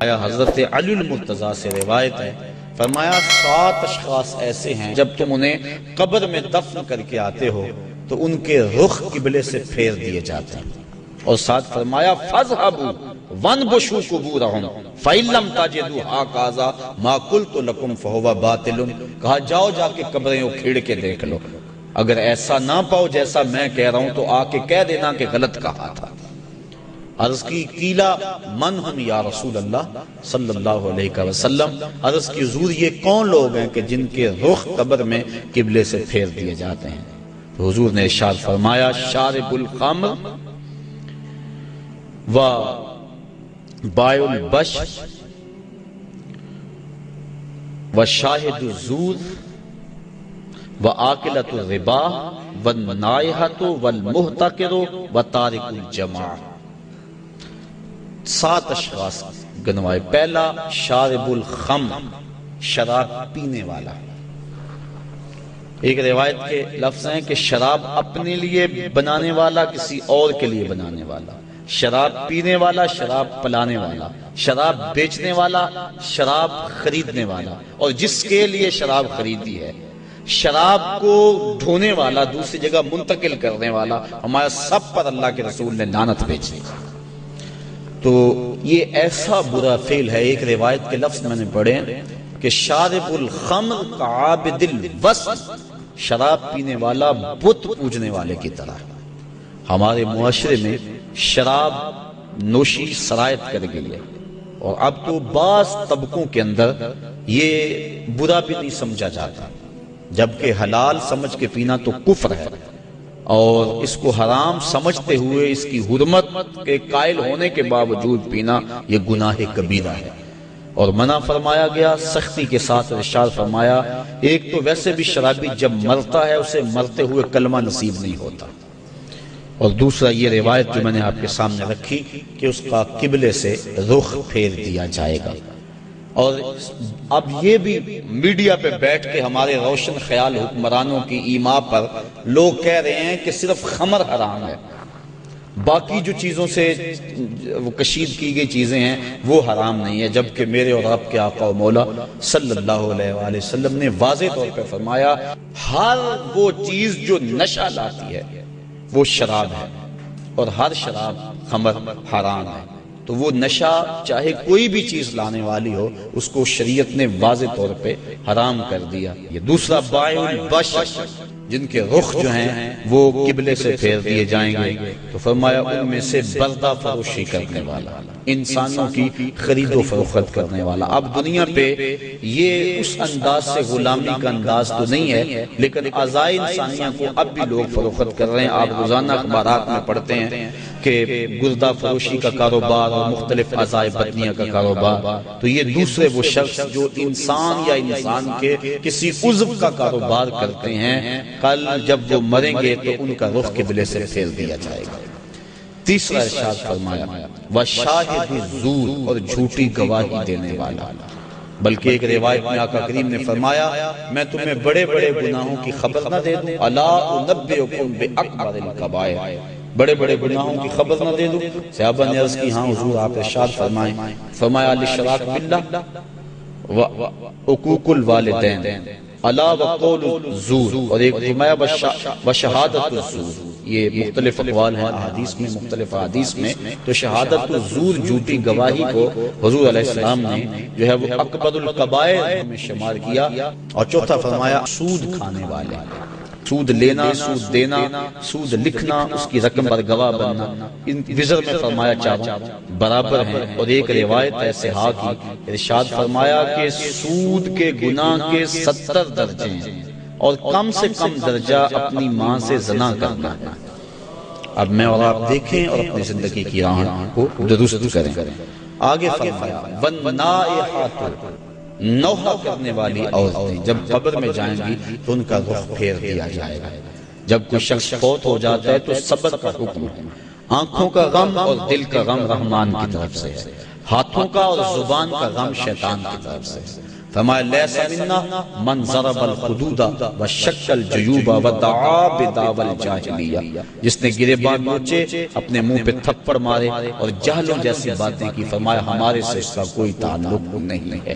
حضرت علی المرتضیٰ سے روایت ہے، فرمایا 7 اشخاص ایسے ہیں جب تم انہیں قبر میں دفن کر کے آتے ہو تو ان کے رخ قبلے سے پھیر دیے جاتے ہیں، اور ساتھ فرمایا فَاذْهَبُوا وَانْبُشُوا قُبُورَهُمْ فَإِن لَّمْ تَجِدُوا هَٰكَذَا مَا قُلْتُ لَكُمْ فَهُوَ باطل۔ کہا جاؤ جا کے قبریں اکھیڑ کے دیکھ لو، اگر ایسا نہ پاؤ جیسا میں کہہ رہا ہوں تو آ کے کہہ دینا کہ غلط کہا تھا۔ عرض کی قیلا من ہم یا رسول اللہ صلی اللہ علیہ وسلم، عرض کی حضور یہ کون لوگ ہیں کہ جن کے رخ قبر میں قبلے سے پھیر دیے جاتے ہیں؟ تو حضور نے ارشاد فرمایا شارب الخمر و بائع البش و شاہد الزور و آکلۃ الربا والنائحۃ والمحتقر و تارک الجماع۔ 7 اشخاص گنوائے۔ پہلا شارب الخمر، شراب پینے والا۔ ایک روایت کے لفظ ہیں کہ شراب اپنے لیے بنانے والا، کسی اور کے لیے بنانے والا، شراب پینے والا، شراب پلانے والا، شراب بیچنے والا، شراب خریدنے والا، اور جس کے لیے شراب خریدی ہے، شراب کو ڈھونے والا، دوسری جگہ منتقل کرنے والا، ہمارا سب پر اللہ کے رسول نے لعنت بھیجی۔ تو یہ ایسا برا فعل ہے۔ ایک روایت کے لفظ میں نے پڑھے کہ شارب الخمر کعابد الوثن، شراب پینے والا بت پوجنے والے کی طرح۔ ہمارے معاشرے میں شراب نوشی سرایت کر گئی ہے، اور اب تو بعض طبقوں کے اندر یہ برا بھی نہیں سمجھا جاتا، جبکہ حلال سمجھ کے پینا تو کفر ہے، اور اس کو حرام سمجھتے ہوئے اس کی حرمت کے قائل ہونے کے باوجود پینا یہ گناہ کبیرہ ہے، اور منع فرمایا گیا سختی کے ساتھ۔ ارشاد فرمایا ایک تو ویسے بھی شرابی جب مرتا ہے اسے مرتے ہوئے کلمہ نصیب نہیں ہوتا، اور دوسرا یہ روایت جو میں نے آپ کے سامنے رکھی کہ اس کا قبلے سے رخ پھیر دیا جائے گا۔ اور اب یہ بھی میڈیا پہ بیٹھ کے ہمارے روشن خیال حکمرانوں کی ایما پر لوگ کہہ رہے ہیں کہ صرف خمر حرام ہے، باقی جو چیزوں سے وہ کشید کی گئی چیزیں ہیں وہ حرام نہیں ہے، جبکہ میرے اور آپ کے آقا و مولا صلی اللہ علیہ وآلہ وسلم نے واضح طور پہ فرمایا ہر وہ چیز جو نشہ لاتی ہے وہ شراب ہے، اور ہر شراب خمر حرام ہے۔ تو وہ نشہ چاہے کوئی بھی چیز لانے والی ہو اس کو شریعت نے واضح طور پہ حرام کر دیا۔ یہ دوسرا بائع البش، جن کے رخ جو ہیں وہ قبلے سے پھیر دیے جائیں گے، تو فرمایا ان میں سے بردہ فروشی کرنے والا، انسانوں کی خرید و فروخت کرنے والا۔ اب دنیا پہ یہ اس انداز سے غلامی کا انداز تو نہیں ہے، لیکن اعضائے انسانیہ کو اب بھی لوگ فروخت کر رہے ہیں۔ آپ روزانہ اخبارات میں پڑھتے ہیں کہ گردہ فروشی کا کاروبار اور مختلف اعضائے بدنیہ کا کاروبار۔ تو یہ دوسرے وہ شخص جو انسان یا انسان کے کسی عضو کا کاروبار کرتے ہیں، کل جب وہ مریں گے تو ان کا رخ قبلے سے پھیر دیا جائے گا۔ تیسرا ارشاد فرمایا وَشَاهِدُ الزُّورِ، اور جھوٹی گواہی دینے والا۔ بلکہ ایک روایت میں آقا کریم نے فرمایا میں تمہیں بڑے بڑے گناہوں کی خبر نہ دے دوں، الا انبئکم بأکبر الکبائر، بڑے بڑے گناہوں کی خبر نہ دے دوں؟ صحابہ نے عرض کی ہاں حضور، آپ ارشاد فرمائیں۔ فرمایا الاشراک باللہ وعقوق الوالدین الا وقول الزور، اور ایک فرمایا وشہادت الزور۔ یہ مختلف اقوال ہیں احادیث میں، مختلف احادیث میں، تو شہادت الزور جھوٹی گواہی کو حضور علیہ السلام نے جو ہے وہ اکبر الکبائر میں شمار کیا۔ اور چوتھا فرمایا سود کھانے والے، سود لینا، سود دینا، سود لکھنا، اس کی رقم پر گواہ بننا، ان وزر میں فرمایا چاروں برابر ہیں۔ اور ایک روایت ہے صحاح کی، ارشاد فرمایا کہ سود کے گناہ کے 70 درجے ہیں، اور کم سے کم درجہ اپنی ماں سے زنا کرنا ہے۔ اب میں اور آپ دیکھیں اور اپنی زندگی کی راہ کو درست کریں۔ آگے فرمایا وَالنَّائِحَاتُ، نوحہ کرنے والی عورتیں جب قبر میں جائیں گی تو ان کا رخ پھیر دیا جائے گا۔ جب کوئی شخص فوت ہو جاتا ہے تو صبر کا حکم ہے۔ آنکھوں کا غم اور دل کا غم رحمان کی طرف سے ہے، ہاتھوں کا اور زبان کا غم شیطان کی طرف سے ہے۔ فرمایا لیس منا من ضرب الخدود وشق الجیوب ودعا بدعوی الجاہلیہ، جس نے گریبان نوچے، اپنے منہ پہ تھپڑ مارے اور جہلوں جیسی باتیں کی، فرمایا ہمارے سے اس کا کوئی تعلق نہیں ہے۔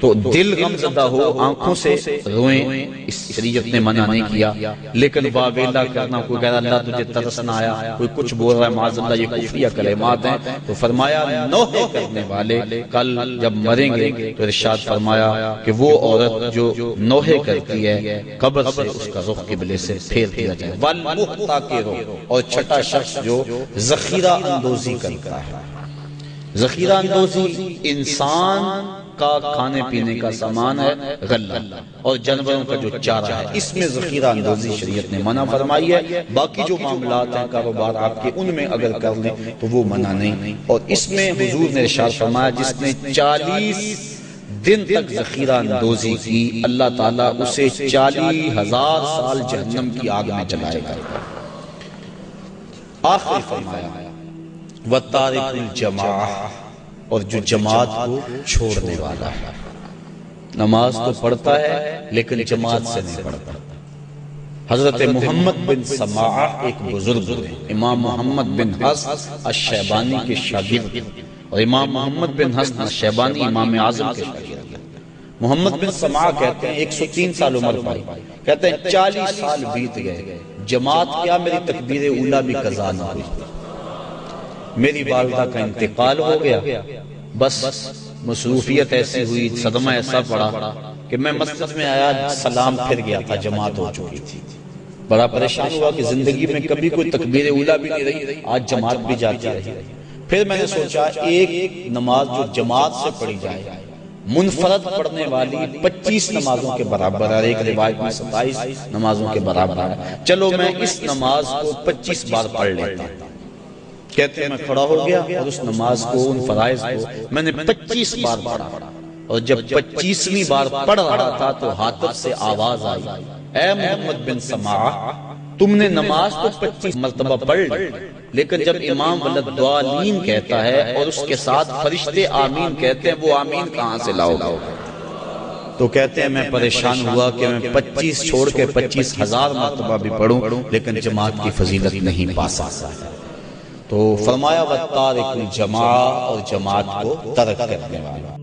تو دل غم زدہ ہو، آنکھوں سے روئیں، اس شریعت نے منع نہیں کیا، لیکن واویلا کرنا، کوئی کہہ رہا اللہ تجھے ترس نہ آیا، کوئی کچھ بول رہا ہے معاذ اللہ، یہ کفریہ کلمات ہیں، تو فرمایا نوحے کرنے والے کل جب مریں گے تو ارشاد فرمایا کہ وہ عورت جو نوحے کرتی ہے قبر سے اس کا رخ قبلے سے پھیر دیا جائے، والمحتکر، اور چھٹا شخص جو ذخیرہ اندوزی کرتا ہے۔ ذخیرہ اندوزی انسان کا کھانے پینے کا سامان ہے، غلہ، اور جانوروں کا جو چارہ ہے، اس میں ذخیرہ اندوزی شریعت نے منع فرمائی ہے۔ باقی جو معاملات ہیں کاروبار آپ کے، ان میں اگر کر لیں تو وہ منع نہیں۔ اور اس میں حضور نے ارشاد فرمایا جس نے 40 دن تک ذخیرہ اندوزی کی، اللہ تعالیٰ اسے 40,000 سال جہنم کی آگ میں جلائے گا۔ آخری فرمایا وَتَارِكُ الْجَمَاعَةِ، اور جو جماعت کو چھوڑنے والا ہے، نماز تو پڑھتا ہے لیکن جماعت سے نہیں پڑھتا۔ حضرت محمد بن سماعہ ایک بزرگ ہیں، امام محمد بن حسن الشیبانی کے شاگرد، اور امام محمد بن حسن الشیبانی امام اعظم کے شاگرد۔ محمد بن سماعہ کہتے ہیں 103 سال عمر پائی، کہتے ہیں 40 سال بیت گئے، جماعت کیا میری تکبیر اولیٰ بھی قضا نہ ہوئی، میری والدہ کا انتقال ہو گیا، بس مصروفیت ایسی ہوئی، صدمہ ایسا پڑا کہ میں مسجد میں آیا، سلام پھر گیا تھا، جماعت ہو چکی تھی، بڑا پریشان ہوا کہ زندگی میں کبھی کوئی تکبیر اولیٰ بھی نہیں رہی، آج جماعت بھی جاتی رہی۔ پھر میں نے سوچا ایک نماز جو جماعت سے پڑھی جائے، منفرد پڑھنے والی 25 نمازوں کے برابر ہے، ایک روایت میں 27 نمازوں کے برابر ہے، چلو میں اس نماز کو 25 بار پڑھ لیتا ہوں۔ کہتے ہیں میں کھڑا ہو گیا اور اس نماز کو، ان فرائض کو میں نے 25 بار پڑھا، اور جب 25ویں بار پڑھ رہا تھا تو حاطب سے آواز آئی، اے محمد بن سماعہ، تم نے نماز تو 25 مرتبہ پڑھ لی، لیکن جب امام ولدالضالین کہتا ہے اور اس کے ساتھ فرشتے آمین کہتے ہیں، وہ آمین کہاں سے لاؤ گے؟ تو کہتے ہیں میں پریشان ہوا کہ میں 25 چھوڑ کے 25,000 مرتبہ بھی پڑھوں لیکن جماعت کی فضیلت نہیں پا سکتا۔ تو فرمایا وَتَارِكُ الْجَمَاعَةِ، اور جماعت کو ترک کرنے والا۔